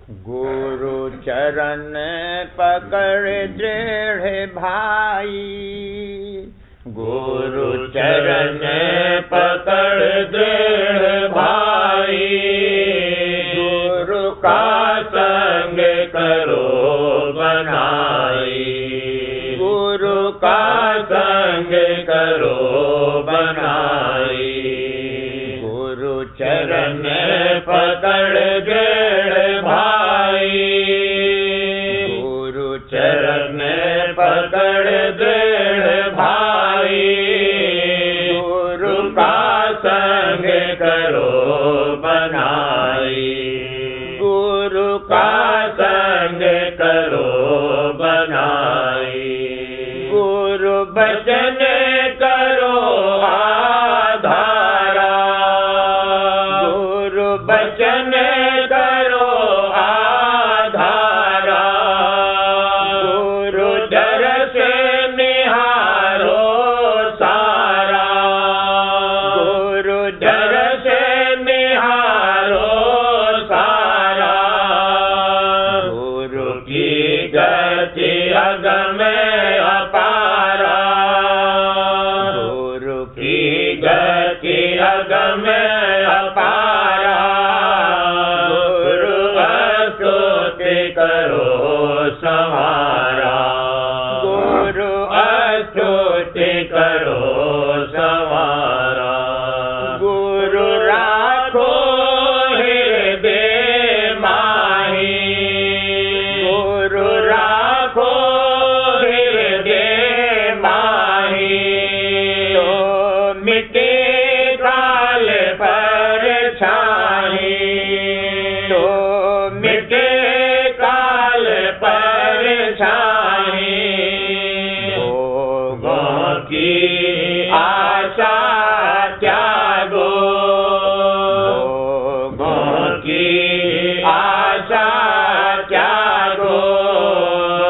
गुरु चरण पकड़ दृढ़ भाई, गुरु चरण पकड़ दृढ़ भाई। गुरु का संग करो बनाई, गुरु का संग करो बनाई। गुरु चरण पकड़ दृढ़ भाई, गुरु चरण पकड़ दृढ़ भाई। गुरु का संग करो बनाई, गुरु का संग करो बनाई। गुरु भजन करो आधारा, गुरु भजन करो आधारा। गुरु दर्श निहारो सारा, गुरु दर्श निहारो सारा। गुरु की गति अगम अपारा, गुरु की गति अगम अपारा। गुरु स्तुति करो संहारा, गुरु स्तुति करो संहारा। गुरु राखो हृदय माही, गुरु राखो हृदय माही। तो मिटे काल पर छाई, तो मिटे काल पर छाई। भोगों की आशा त्यागो, भोगों की आशा त्यागो।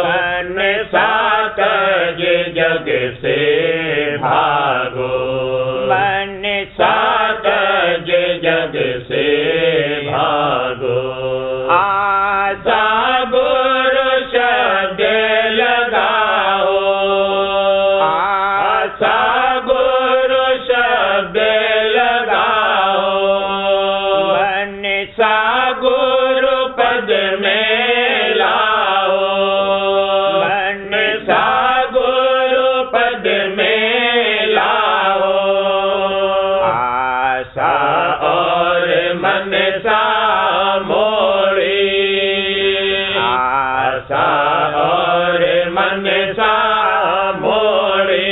मन सात जग से भागो, मन सात जग से भागो। आशा गुरु शब्द लगाओ, आशा गुरु शब्द लगाओ। मन सा गुरु पद में लाओ, मन सा गुरु पद में लाओ। आशा और मन सा मोड़ी, आशा और मन सा मोड़ी।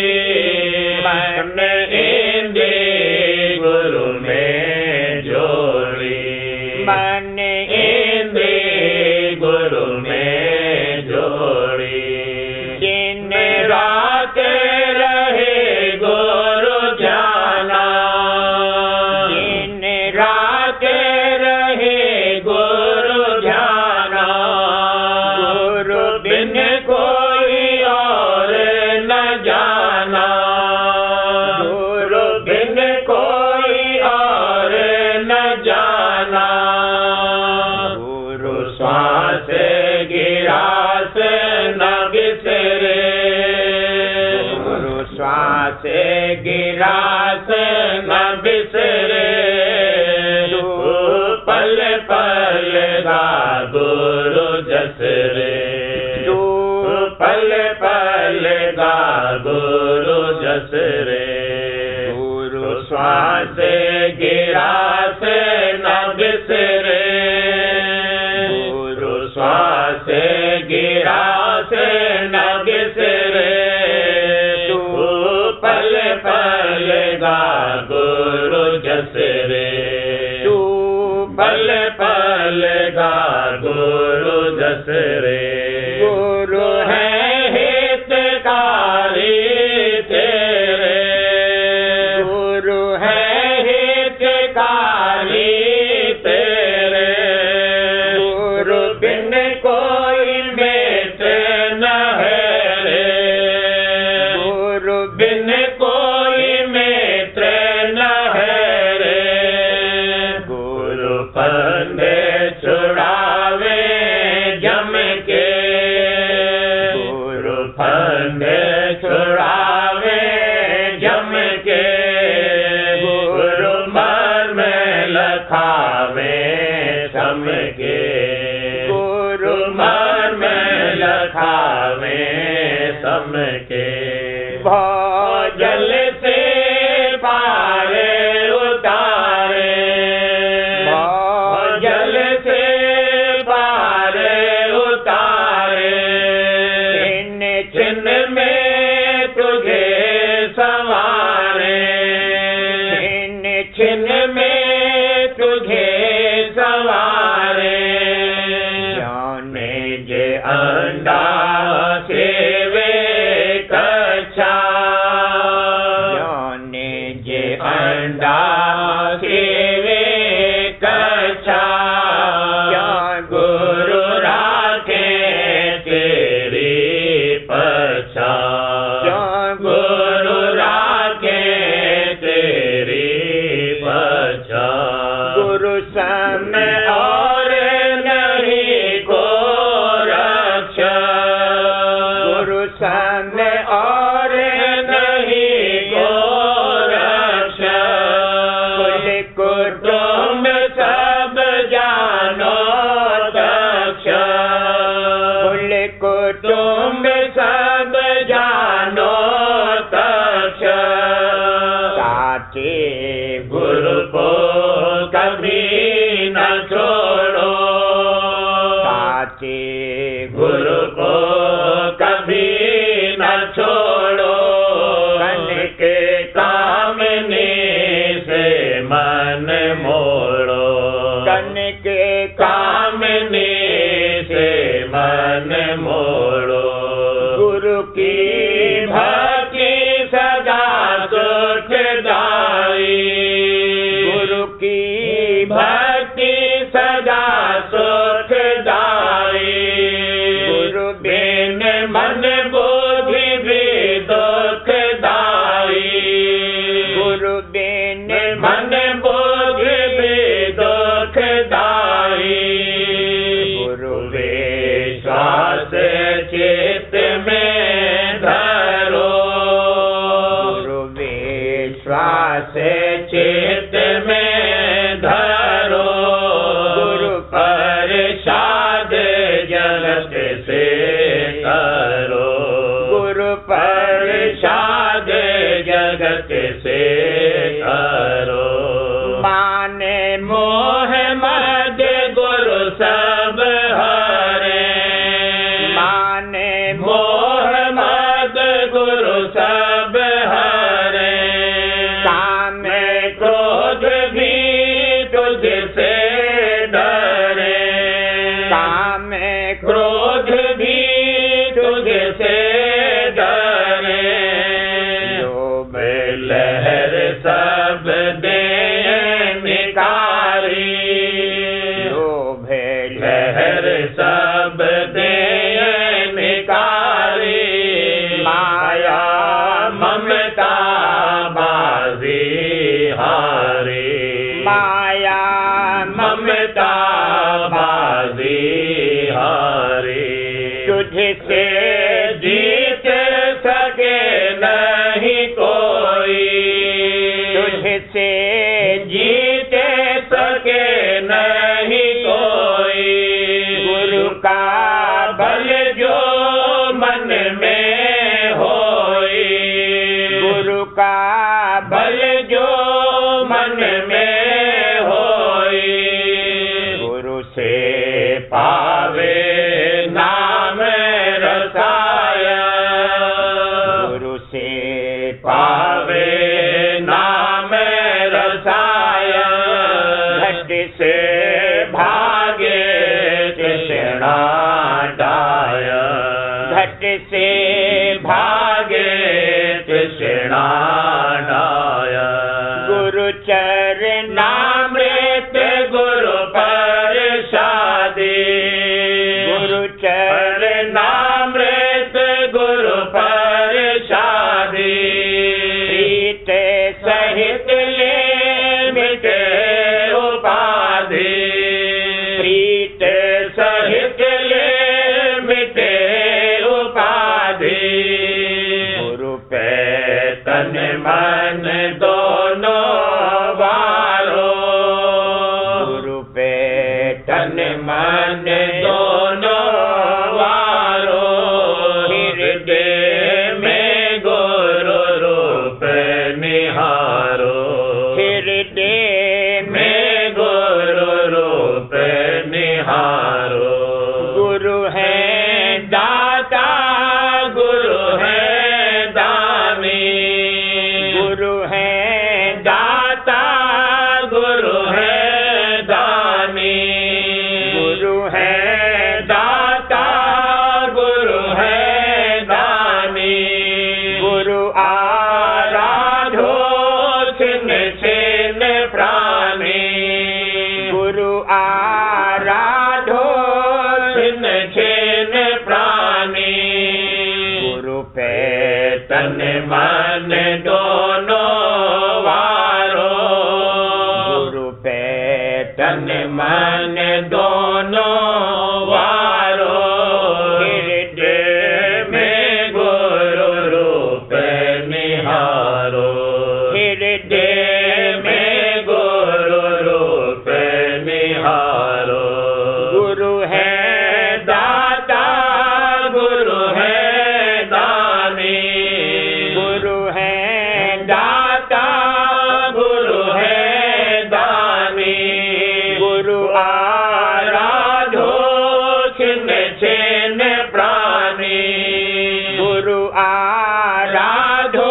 मन इंद्रिय गुरु में जोड़ी, मन इंद्रिय गुरु में जोड़ी। दिन रात रहे गुरु जाना, दिन रात रहे गुरु ध्याना। गुरु बिन कोई और न जाना, गुरु बिन कोई और न जाना। गुरु श्वास गिरास न बिसरे, गुरु श्वास गिरास न बिसरे। पल पल गा गुरु जसरे, पल पल गा गुरु जसरे। गुरु श्वास गिरास न बिसरे, गुरु श्वास गिरास न बिसरे। पल पल गा गुरु जसरे, पल पल गा गुरु जसरे। गुरु है हितकारी तेरे, गुरु है हितकारी तेरे। गुरु बिन कोई मित्र न है रे, गुरु बिन कोई मित्र न है रे। गुरु पंडे छुड़ावे गुरु मर्म लखावे समके भोजल से पारे उतारे भोजल से पारे उतारे छिन में तुझे सवारे छिन में तुझे सवारे जाने जे अंडा सेवे कच्छा जाने जे अंडा सेवे कच्छा गुरु राखे तेरी पछा गुरु राखे तेरी पछा गुरु सामने और नहीं को रक्षा गुरु सामने और नहीं को रक्षा कुल तुम सब जानो दक्ष कुल तुम सब जानो दक्ष साचे गुरु को कभी न छोड़ो साचे गुरु को कभी न छोड़ो कन के कामने से मन मोड़ो कन के कामने से मन मोड़ो गुरु की भक्ति सदा सुखदाई गुरु की भक्ति सदा सुखदाई गुरु बिन मन बुद्धि भी दुखदाई गुरु बिन मन बुद्धि भी दुखदाई गुरु विश्वास चित्त में धरो गुरु विश्वास चित्त में धरो गुरु प्रसाद जगत से करो गुरु प्रसाद जगत से करो माने मोह मद गुरु सब हरे माने मोह मद गुरु सब हरे काम क्रोध भी तुझसे डरे काम क्रोध भी तुझसे डरे लोभ लहर सब दे निकारी लोभ लहर सब दे निकारी माया ममता बाजी हारी माया ममता बाजी हारी तुझसे जीत सके नहीं कोई तुझसे जीत सके नहीं कोई गुरु का बल जो मन में होई गुरु का बल जो मन में होई गुरु से पावे नाम रसाया गुरु से पावे नाम रसाया घट से भागे कृष्णा डाया घट से भागे कृष्णा डाया गुरु चरण नामृत गुरु परसादी गुरु चरण नामृत गुरु परसादी प्रीत सहित ले मिटे उपाधि प्रीत सहित ले मिटे उपाधि गुरु पे तन मन दोनों वारो गुरु पे तन मन दोनों छिन्न छेन प्राणी गुरु पे तन मन दोनों वारो गुरु पे तन मन दोनों वारो हृदय में गुरु रूप निहारो हृदय में गुरु रूप निहारो गुरु है दाता गुरु है दानी गुरु है दाता गुरु है दानी गुरु आराधो छिन्न छेन प्राणी गुरु आराधो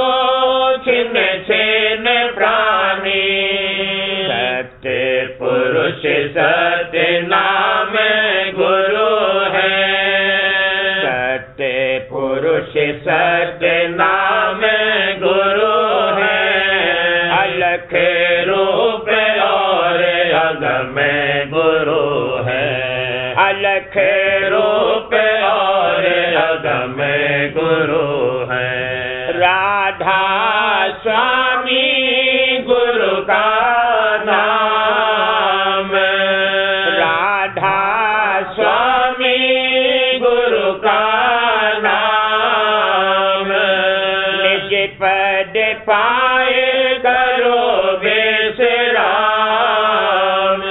छिन्न छेन प्राणी सत्य पुरुष सत्य नाम गुरु है सत्य पुरुष सत्य नाम गुरु है अलख रूप और अगम गुरु है अलख रूप और अगम गुरु है राधा स्वामी गुरु का नाम राधा स्वामी गुरु का नाम निज पद पाए करो विश्राम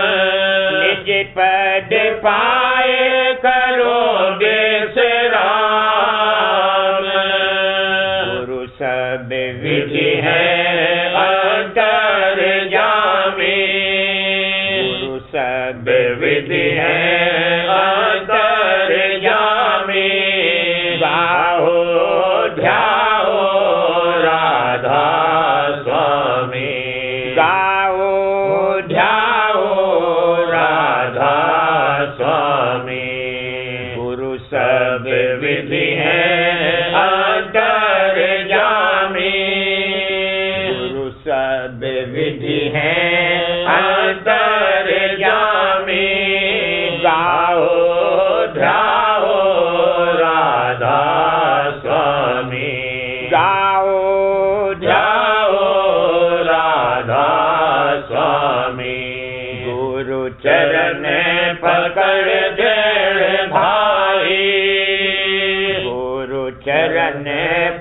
निज पद पाए करो विश्राम गुरु सब विधि है अंतर जामी गुरु सब विधि है अंतर जामी गाओ ध्याओ राधा स्वामी गाओ ध्याओ राधा स्वामी गुरु सब विधि है अंतर जामी गुरु सब विधि है अंतर जामी गाओ ध्याओ राधा स्वामी गाओ ध्याओ राधा स्वामी गुरु चरण पकड़ दृढ़ भाई गुरु चरण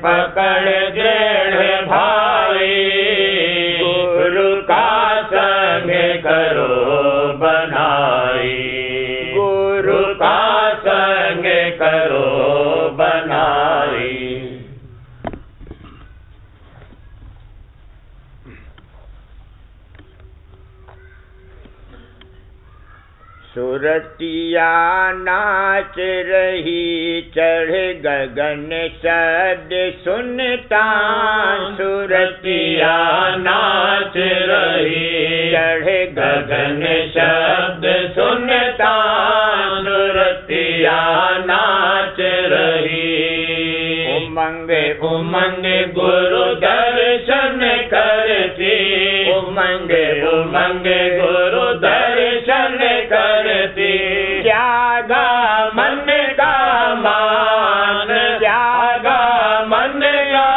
पकड़ दृढ़ भाई गुरु का संग करो बनाई गुरु का संग करो बनाई सुरतिया नाच रही चढ़ गगन शब्द सुनता सुरतिया नाच रही चढ़ गगन शब्द सुनता सुरतिया नाच रही उमंग उमंग गुरु दर्शन करती उमंग उमंग गुरु दर्शन करती त्यागा मन का मान त्यागा मन का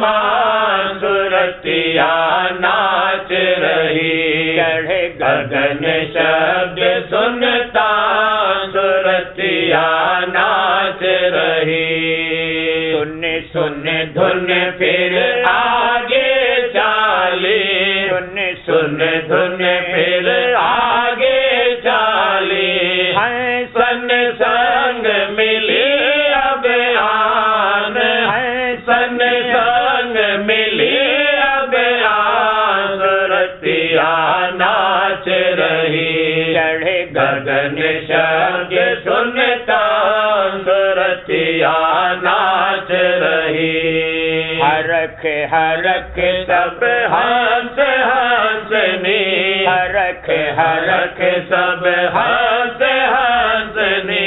मान सुरतिया नाच रही चढ़ गगन शब्द सुनता सुरतिया नाच रही सुन सुन धुन फिर आगे चाली सुन सुन धुन फिर आगे चाली हंसन संग मिली अब आन हंसन संग मिली अब आन सुरतिया नाच रही चढ़ गगन शब्द सुनता सुरतिया नाच रही हरख हरख सब हंस हंसनी हरख हरख सब हंस हंसनी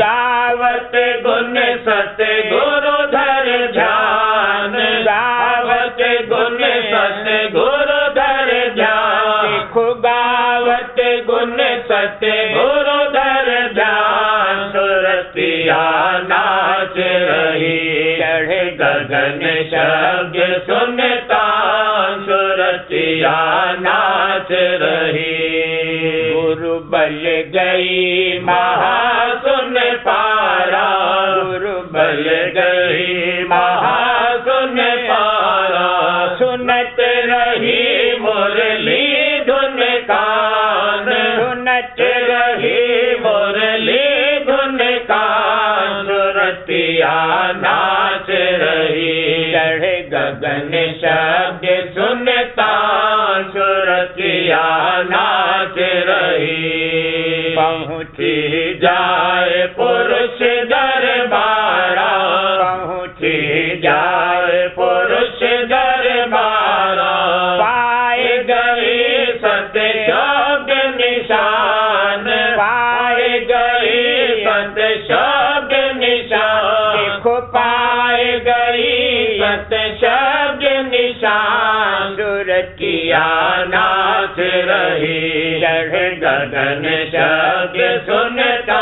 गावत गुण सत गुरु धर ध्यान गावत गुण सत गुरु धर ध्यान गावत गुण सत गुरु धर ध्यान सुरतिया नाच रही। चढ़े गगन शब्द सुनता सुरतिया नाच रही। गुरु बल गई महासुन पारा, गुरु बल गई महासुन पारा। सुनत रही मुरली धुन कान, सुनत रही मुरली धुन कान। सुरतिया नाच रही। चढ़े गगन शब्द सुनता सुरतिया नाच रही। पहुँची जाए पुरुष दरबारा, पहुँची जाए पुरुष दरबारा। पाए गए सत्य शब्द निशान, पाए गए सत्य शब्द निशान। देखो पाए गई सत्य शब्द निशान। सुरतिया नाच रही। चढ़े गगन शब्द सुनता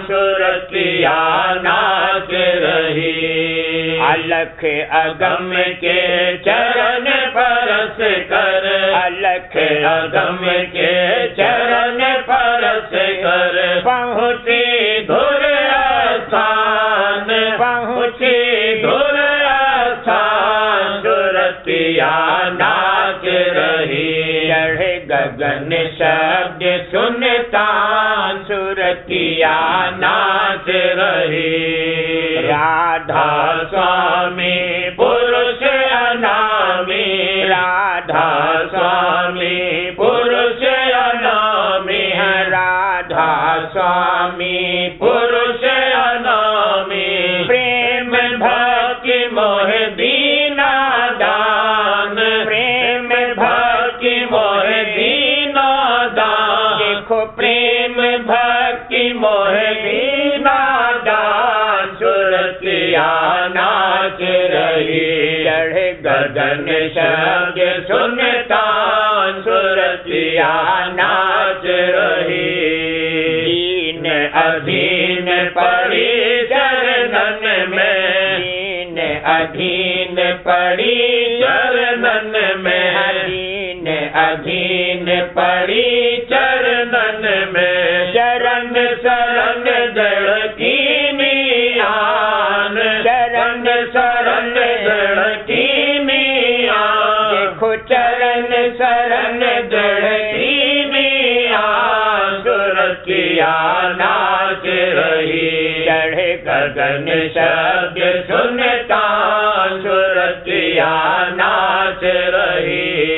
सुरतिया नाच रही। अलख अगम के चरण परस कर, अलख अगम के चरण परस कर। पहुँची धुर स्थान, पहुँची धुर स्थान। सुरतिया नाच रही। चढ़े गगन शब्द सुनता सुरतिया नाच रही। राधा स्वामी पुरुष अनामी, राधा स्वामी पुरुष अनामी। राधा स्वामी पुरुष अनामी। प्रेम भक्ति मोह दीना दान, प्रेम भक्ति मोह दीना दान। देखो प्रेम भक्ति मोह दीना दान। सुरतिया नाच रही। चढ़े गगन शब्द सुनता सुरतिया नाच रही। दीन अधीन पड़ी चरणन में, दीन अधीन पड़ी चरणन में। दीन अधीन पड़ी चरणन में। शरण शरण जड़ की मियान, शरण शरण जड़ की मियान। देखो चरण शरण जड़ की मियान। सुरतिया नाच रही। चढ़े गगन शब्द सुनता सुरतिया नाच रही।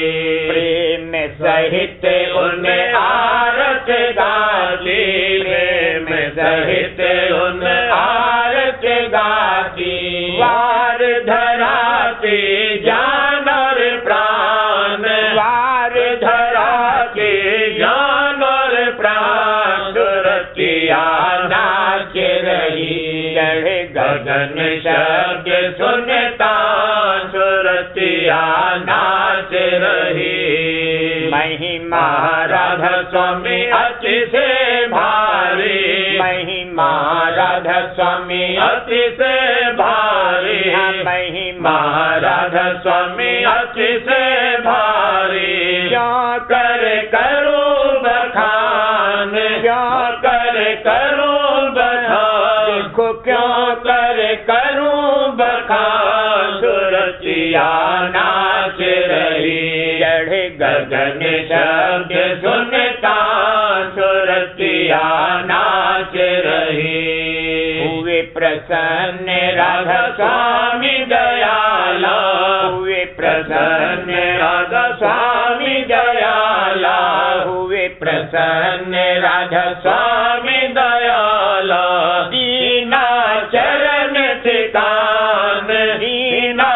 प्रेम सहित उन आरत गाती, प्रेम सहित उन आरत गाती। वार धराती जान और प्राण, वार धराती जान और प्राण। सुरतिया नाच रही। चढ़े गगन शब्द सुनता सुरतिया नाच रही। महिमा राधा स्वामी अति से भारी, महिमा राधा स्वामी अति से भारी। महिमा राधा स्वामी अति से भारी। क्यों कर करूं बखान, क्यों कर करूं बखान। देखो क्यों कर करूं बखान। सुरतिया नाच रही। चढ़े गगन शब्द सुनता सुरतिया नाच रही। हुए प्रसन्न राधा स्वामी दयाला, हुए प्रसन्न राधा स्वामी दयाला। हुए प्रसन्न राधा स्वामी दयाला। दीना चरण ठिकान, दीना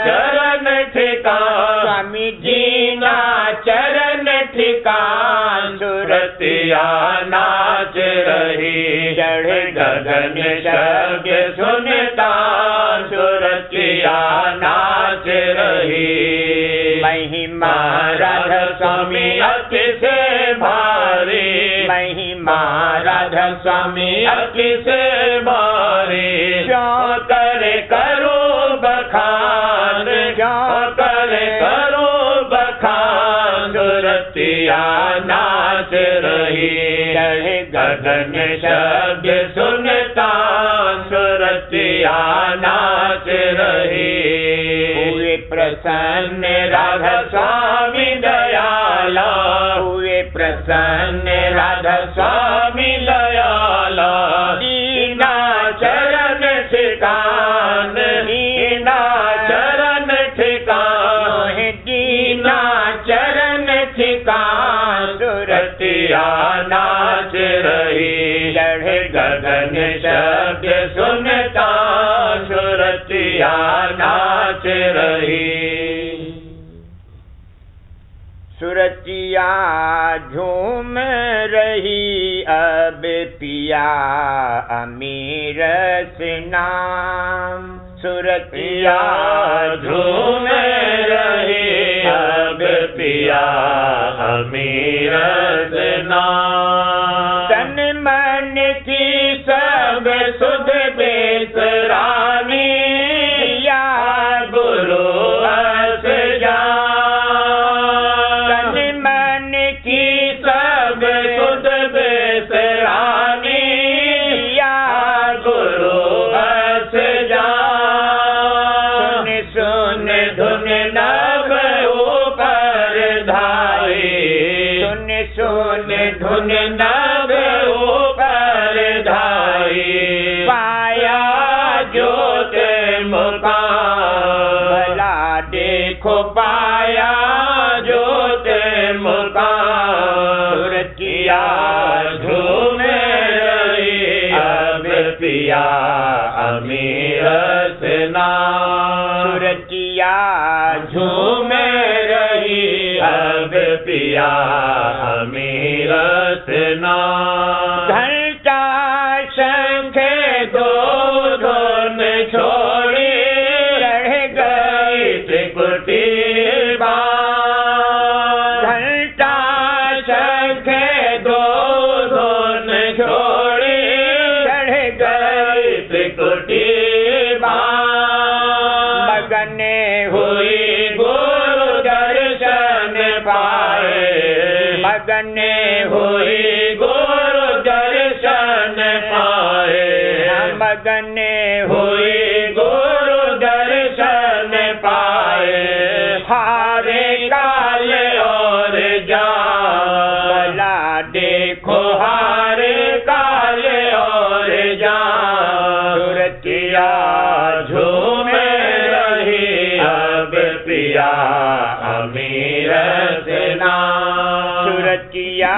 चरण ठिकान। स्वामी दीना चरण ठिकान। सुरतिया नाच रही। चढ़े गगन शब्द सुनता सुरतिया नाच रही। महिमा राधा स्वामी अति से भारी, महिमा राधा स्वामी अति से भारी। सुरतिया नाच रही। चढ़े गगन शब्द सुनता सुरतिया नाच रही। हुए प्रसन्न राधा स्वामी दयाला, हुए प्रसन्न राधा स्वामी दयाला। दीना चरण ठिकान, दीना चरण ठिकान, दीना चरण ठिकान। सुरतिया नाच रही। चढ़े गगन शब्द सुनता सुरतिया नाच रही। सुरतिया झूम रही अब पिया अमीर से नाम। सुरतिया झूम रही अब पिया अमीर से नाम। तन मन की सब सुध बेसरानी, या गुरु अस जान। तन मन की सब सुध बेसरानी, या गुरु अस जान। सुन धुन नभ ऊपर धाई, सुन धुन नभ ऊपर धाई। पाया ज्योत मुकाम, भला देखो पाया ज्योत मुकाम। सुरतिया झूम रही अब पिया अमीर से नाम। सुरतिया झूम रही अब पिया अमीर से नाम। घंटा शंख दो धुन छोड़ी, चढ़ गई त्रिकुटी बाण। घंटा शंख दो धुन छोड़ी, चढ़ गई त्रिकुटी बाण। मगन हुई गुरु दर्शन पाए, मगन हुई गुरु दर्शन पाए। मगन हुई गुरु दर्शन पाए। हारे काल और जान, भला देखो हारे काल और जान। सुरतिया झूम रही अब पिया अमीर से नाम। सुरतिया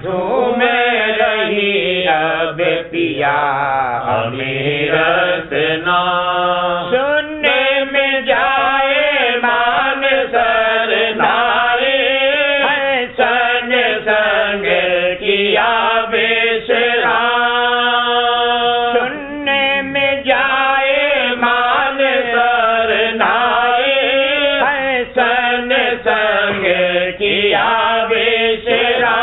झूम रही अब पिया अमीर से नाम। सुनने में जाए मान सर नारे, सन संग किया बेशराम। सुनने में जाए मान सर नारे, सन संग किया बेशराम।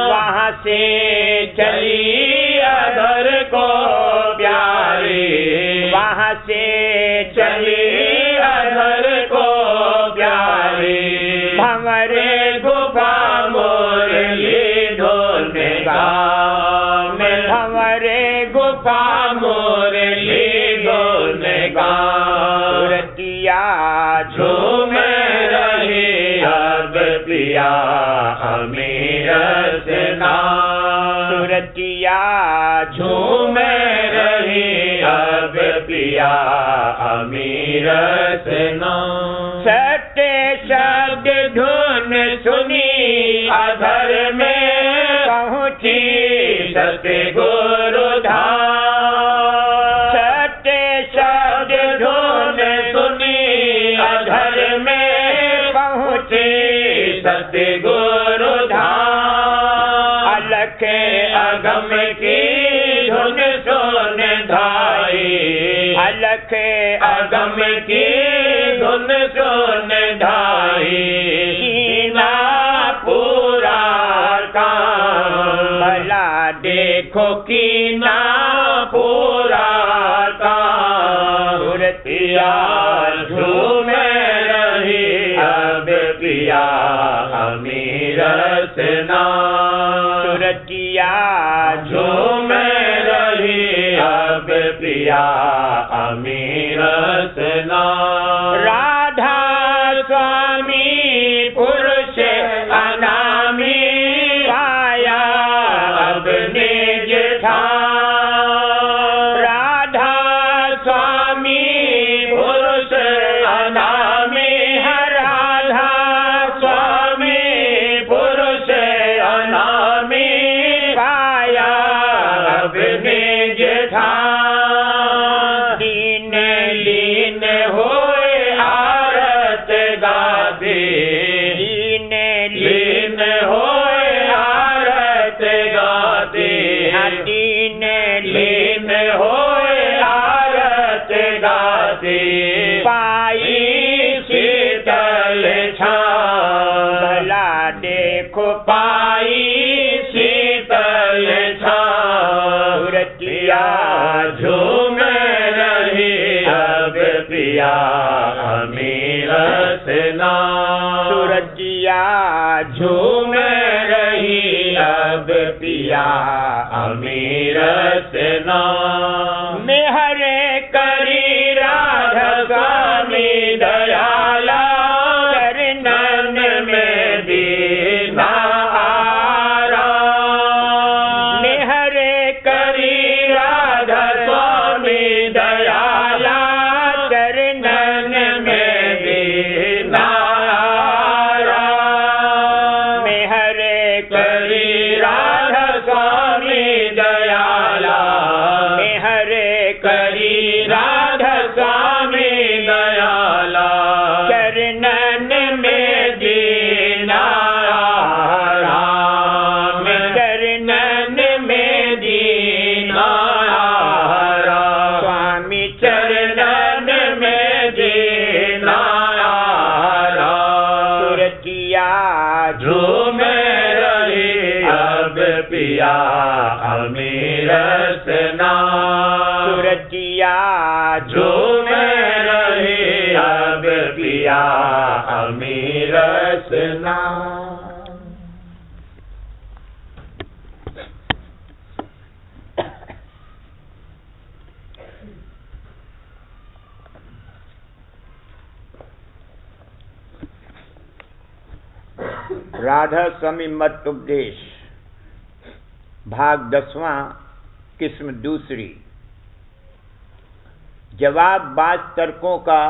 वहाँ से चली अधर को प्यारी, वहाँ से चली अधर को प्यारी। भंवरे गुफा मुरली ढोलने गाँव में, भंवरे गुफा मुरली ढोलने गाँव। सुरतिया झूम रही अब पिया अमीर से नाम। सुरतिया झूम रही अब पिया अमीर से नाम। सत्य शब्द धुन सुनी अधर में, पहुँची सत्य गुरु धाम। सत्य शब्द धुन सुनी अधर में, पहुँची सत्य गुरु धाम। अलख अगम की धुन सुन धाई, अलख अगम की धुन सुन धाई। कीना पूरा काम, भला देखो कीना पूरा काम। सुरतिया झूम रही अब पिया अमीर पिया अमीरस नाम। राधा स्वामी पुरुष अनामी पाया अब निज ठाम। राधा स्वामी पुरुष अनामी राधा स्वामी पुरुष अनामी पाया अब निज ठाम। दीन लीन होए आरत गाते दीन लीन होए आरत गाते दीन लीन होए आरत गाते पाई शीतल छाँव। भला देखो पाई शीतल छाँव। सुरतिया झूम रही अब पिया अमीरस नाम। सुरतिया झूम रही अब पिया अमीरस नाम। मेहरे करी राधा स्वामी दयाला चरणन में दीना आराम। मेहरे करी राधा स्वामी दयाला चरणन में दीना आराम। मेहरे करी राधा स्वामी दयाला मेहरे करी राधा स्वामी दयाला चरणन में दीना आराम। चरणन में दीना आराम। स्वामी चरणन में दीना आराम। सुरतिया झूम रही अब पिया अमीरस नाम। सुरतिया झूम रही अब पिया अमीरस नाम। राधा स्वामी मत उपदेश भाग 10वां किस्म दूसरी। जवाब बाज तर्कों का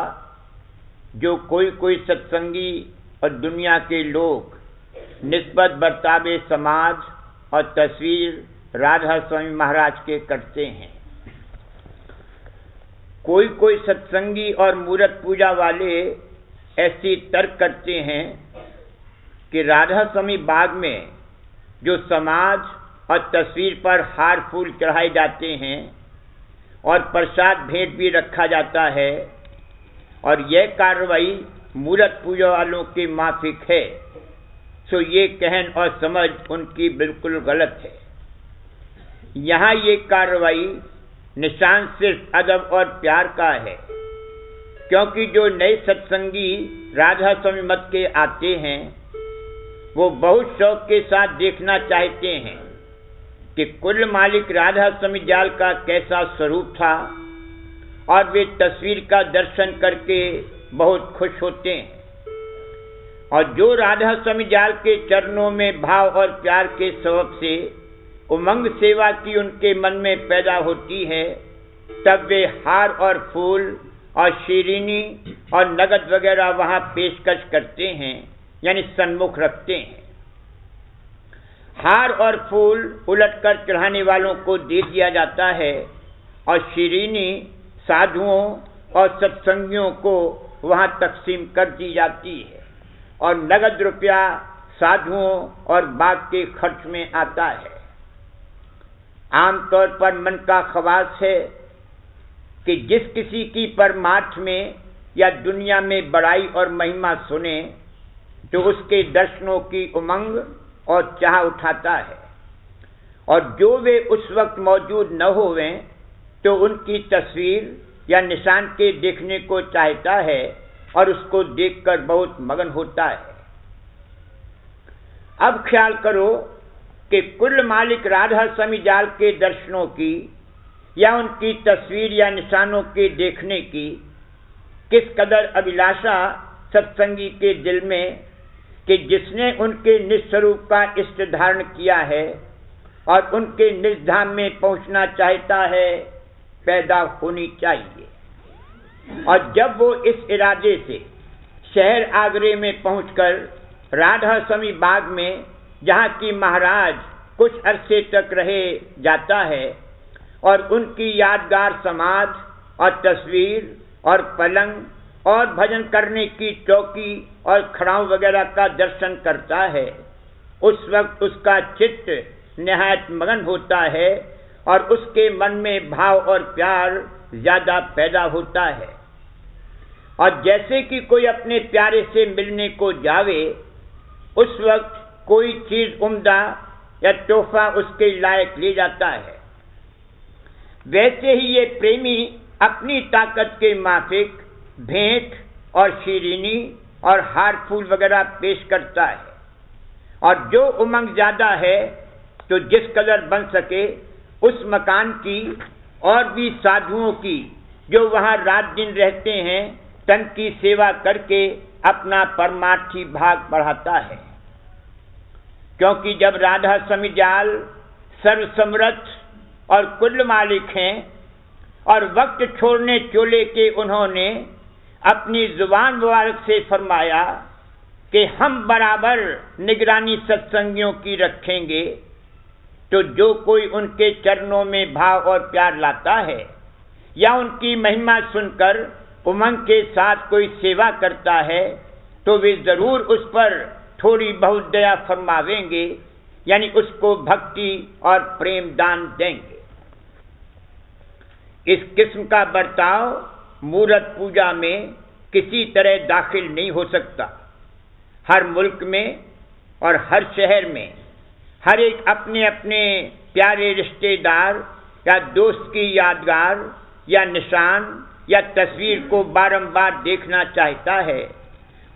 जो कोई सत्संगी और दुनिया के लोग निस्बत बर्तावे समाज और तस्वीर राधा स्वामी महाराज के करते हैं। कोई सत्संगी और मूर्त पूजा वाले ऐसी तर्क करते हैं कि राधा स्वामी बाग में जो समाज और तस्वीर पर हार फूल चढ़ाए जाते हैं और प्रसाद भेंट भी रखा जाता है और यह कार्रवाई मूर्त पूजा वालों की माफिक है, सो ये कहन और समझ उनकी बिल्कुल गलत है। यहाँ ये कार्रवाई निशान सिर्फ अदब और प्यार का है, क्योंकि जो नए सत्संगी राधा स्वामी मत के आते हैं वो बहुत शौक के साथ देखना चाहते हैं कि कुल मालिक राधा स्वामी जाल का कैसा स्वरूप था और वे तस्वीर का दर्शन करके बहुत खुश होते हैं। और जो राधा स्वामी जाल के चरणों में भाव और प्यार के सबब से उमंग सेवा की उनके मन में पैदा होती है, तब वे हार और फूल और शीरीनी और नगद वगैरह वहां पेशकश करते हैं, यानी सन्मुख रखते हैं। हार और फूल उलटकर चढ़ाने वालों को दे दिया जाता है और शीरीनी साधुओं और सत्संगियों को वहां तकसीम कर दी जाती है और नगद रुपया साधुओं और बाग के खर्च में आता है। आमतौर पर मन का ख्वास है कि जिस किसी की परमार्थ में या दुनिया में बड़ाई और महिमा सुने तो उसके दर्शनों की उमंग और चाह उठाता है, और जो वे उस वक्त मौजूद न होवें तो उनकी तस्वीर या निशान के देखने को चाहता है और उसको देखकर बहुत मगन होता है। अब ख्याल करो कि कुल मालिक राधा स्वामी जाल के दर्शनों की या उनकी तस्वीर या निशानों के देखने की किस कदर अभिलाषा सत्संगी के दिल में कि जिसने उनके निस्वरूप का इष्ट धारण किया है और उनके निज धाम में पहुंचना चाहता है, पैदा होनी चाहिए। और जब वो इस इरादे से शहर आगरे में पहुंचकर राधा स्वामी बाग में, जहाँ की महाराज कुछ अरसे तक रहे, जाता है और उनकी यादगार समाध और तस्वीर और पलंग और भजन करने की चौकी और खड़ाऊ वगैरह का दर्शन करता है, उस वक्त उसका चित्त निहायत मगन होता है और उसके मन में भाव और प्यार ज्यादा पैदा होता है। और जैसे कि कोई अपने प्यारे से मिलने को जावे, उस वक्त कोई चीज उम्दा या तोहफा उसके लायक ले जाता है, वैसे ही ये प्रेमी अपनी ताकत के माफिक भेंट और शीरीनी और हार फूल वगैरह पेश करता है। और जो उमंग ज्यादा है तो जिस कदर बन सके उस मकान की और भी साधुओं की जो वहां रात दिन रहते हैं, तन की सेवा करके अपना परमार्थी भाग बढ़ाता है। क्योंकि जब राधा स्वामी जाल सर्वसमर्थ और कुल मालिक हैं और वक्त छोड़ने चोले के उन्होंने अपनी जुबान मुबारक से फरमाया कि हम बराबर निगरानी सत्संगियों की रखेंगे, तो जो कोई उनके चरणों में भाव और प्यार लाता है या उनकी महिमा सुनकर उमंग के साथ कोई सेवा करता है, तो वे जरूर उस पर थोड़ी बहुत दया फरमावेंगे, यानी उसको भक्ति और प्रेम दान देंगे। इस किस्म का बर्ताव मूर्त पूजा में किसी तरह दाखिल नहीं हो सकता। हर मुल्क में और हर शहर में हर एक अपने अपने प्यारे रिश्तेदार या दोस्त की यादगार या निशान या तस्वीर को बारंबार देखना चाहता है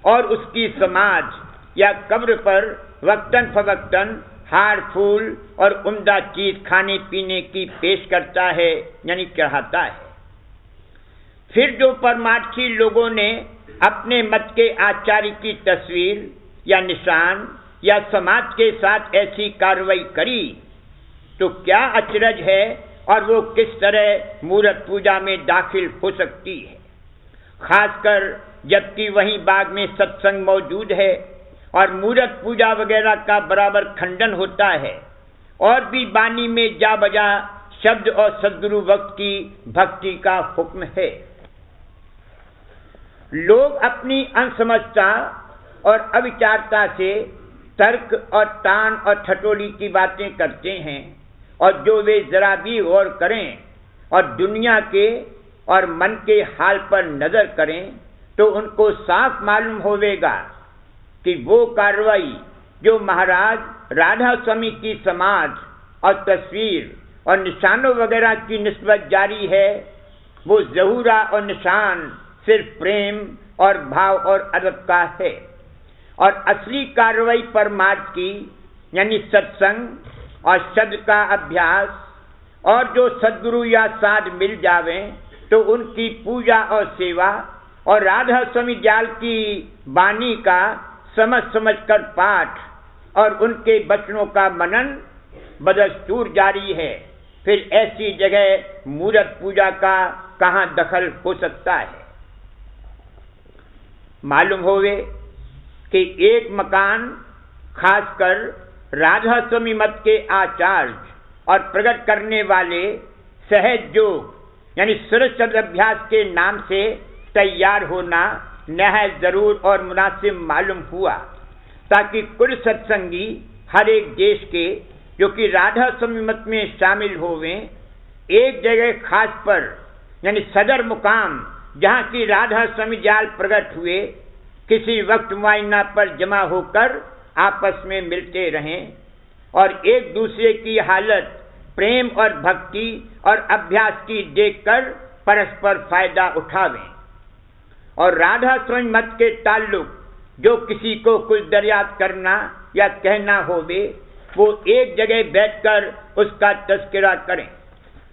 और उसकी समाज या कब्र पर वक्तन फवक्तन हार फूल और उम्दा चीज खाने पीने की पेश करता है, यानी चढ़ाता है। फिर जो परमार्थी लोगों ने अपने मत के आचार्य की तस्वीर या निशान या समाज के साथ ऐसी कार्रवाई करी, तो क्या अचरज है और वो किस तरह मूर्त पूजा में दाखिल हो सकती है, खासकर जबकि वहीं बाग में सत्संग मौजूद है और मूर्त पूजा वगैरह का बराबर खंडन होता है और भी बानी में जा बजा शब्द और सद्गुरु वक्त की भक्ति का हुक्म है। लोग अपनी अनसमझता और अविचारता से तर्क और तान और ठटोली की बातें करते हैं, और जो वे जरा भी गौर करें और दुनिया के और मन के हाल पर नजर करें तो उनको साफ मालूम होवेगा कि वो कार्रवाई जो महाराज राधा स्वामी की समाज और तस्वीर और निशानों वगैरह की निस्बत जारी है, वो जहूरा और निशान सिर्फ प्रेम और भाव और अदब का है, और असली कार्रवाई परमार्थ की यानी सत्संग और शब्द का अभ्यास, और जो सद्गुरु या साध मिल जावे तो उनकी पूजा और सेवा और राधा स्वामी जाल की वाणी का समझ समझ कर पाठ और उनके वचनों का मनन बदस्तूर जारी है। फिर ऐसी जगह मूर्त पूजा का कहाँ दखल हो सकता है। मालूम होवे कि एक मकान खासकर राधा स्वामी मत के आचार्य और प्रकट करने वाले सहज योग यानी सूरज शब्द अभ्यास के नाम से तैयार होना निहायत जरूर और मुनासिब मालूम हुआ, ताकि कुल सत्संगी हर एक देश के जो कि राधा स्वामी मत में शामिल होवे, एक जगह खास पर यानी सदर मुकाम जहाँ की राधा स्वामी जाल प्रकट हुए, किसी वक्त मुआयना पर जमा होकर आपस में मिलते रहें और एक दूसरे की हालत प्रेम और भक्ति और अभ्यास की देखकर परस्पर फायदा उठावें। और राधा स्वामी मत के ताल्लुक जो किसी को कुछ दरियाफ्त करना या कहना होवे, वो एक जगह बैठकर उसका तज़किरा करें।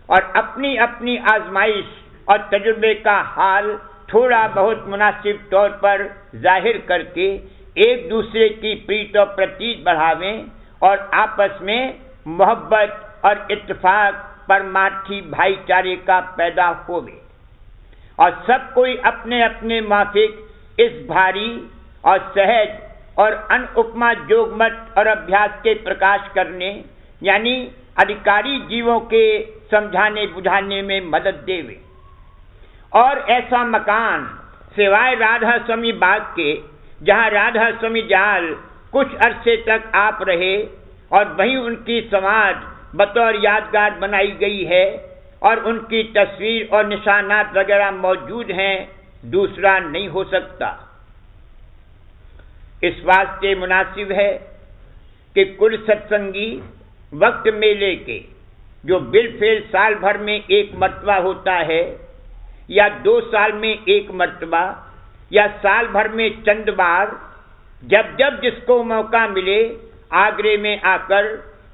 और अपनी अपनी आजमाइश और तजुर्बे का हाल थोड़ा बहुत मुनासिब तौर पर जाहिर करके एक दूसरे की प्रीत और प्रतीत बढ़ावें और आपस में मोहब्बत और इत्तेफाक परमार्थी भाईचारे का पैदा होवे और सब कोई अपने अपने माफिक इस भारी और सहज और अनुपमा जोगमत और अभ्यास के प्रकाश करने यानी अधिकारी जीवों के समझाने बुझाने में मदद देवे। और ऐसा मकान सिवाय राधा स्वामी बाग के जहाँ राधा स्वामी जाल कुछ अरसे तक आप रहे और वहीं उनकी समाज बतौर यादगार बनाई गई है और उनकी तस्वीर और निशानात वगैरह मौजूद हैं, दूसरा नहीं हो सकता। इस वास्ते मुनासिब है कि कुल सत्संगी वक्त मेले के जो बिलफेल साल भर में एक मर्तबा होता है या 2 साल में एक मर्तबा या साल भर में चंद बार, जब जब जिसको मौका मिले आगरे में आकर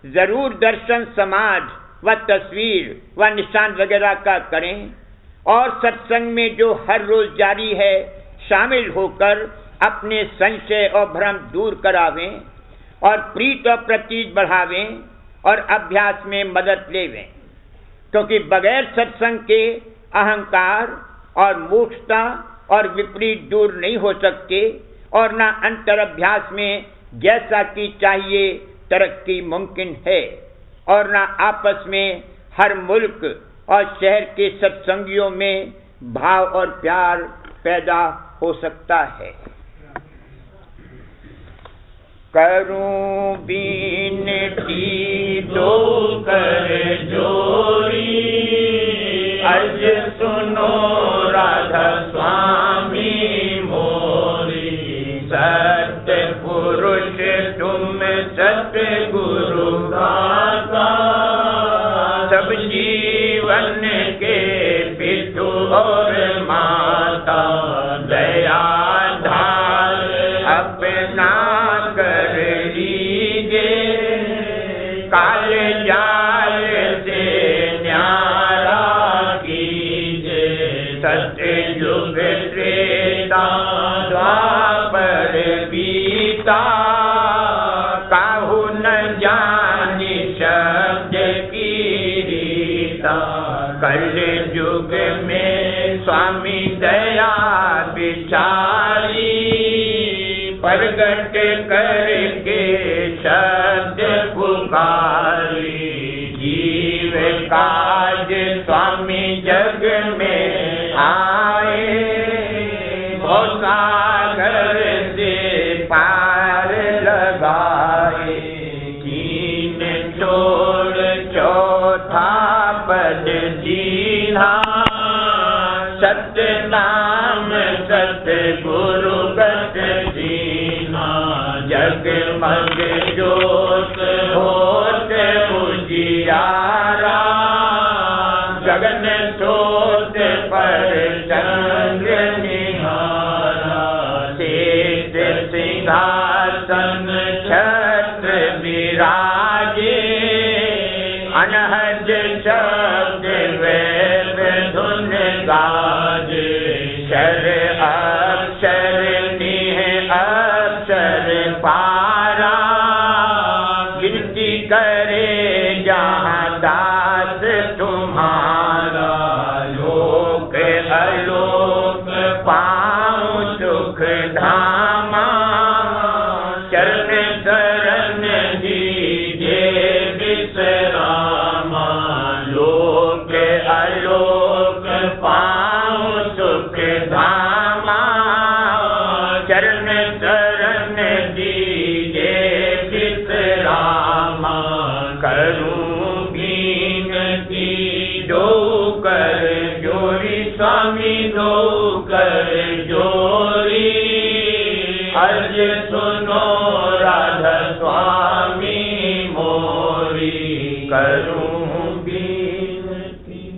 जरूर दर्शन समाज व तस्वीर व निशान वगैरह का करें और सत्संग में जो हर रोज जारी है शामिल होकर अपने संशय और भ्रम दूर करावें और प्रीत और प्रतीत बढ़ावें और अभ्यास में मदद लेवें, क्योंकि बगैर सत्संग के अहंकार और मूर्खता और विपरीत दूर नहीं हो सकते और न अंतर अभ्यास में जैसा कि चाहिए तरक्की मुमकिन है और न आपस में हर मुल्क और शहर के सत्संगियों में भाव और प्यार पैदा हो सकता है। करूं बीनती दो कर जोरी, अर्ज सुनो राधा स्वामी मोरी। सत्य पुरुष तुम सतगुरु दाता, सब जीवन के पितु और माता। दया धार अपना कर लीजे, काल जाल से न्यारा कीजे। सत्य युग त्रेता द्वापर बीता, काहू न जानी शब्द की रीता। कल युग में स्वामी दया बिचारी, प्रगट करके शब्द पुकारी। जीव काज स्वामी जग में आए, सागर से पार लगाए। तीन छोड़ चौथा पद दीना, सत्य नाम सत्य गुरु गत दीना। जगमग जोत होत उजियारा, गगन सोत पर चंद्र निहारा। शेष सिंहासन छत्र विराजे, अनहद शब्द वेद धुन गाजे। शर अक्षर निह अक्षर पारा, गिनती करे जहाँ दास तुम्हारा। लोक अलोक पाऊँ सुख धामा, चरण शरण दीजे विश्रामा। लोक अलोक पाऊँ सुख धामा, चरण शरण दीजे विश्रामा। करूं बीनती दो कर जोरी, स्वामी दो कर जोरी। अर्ज सुनो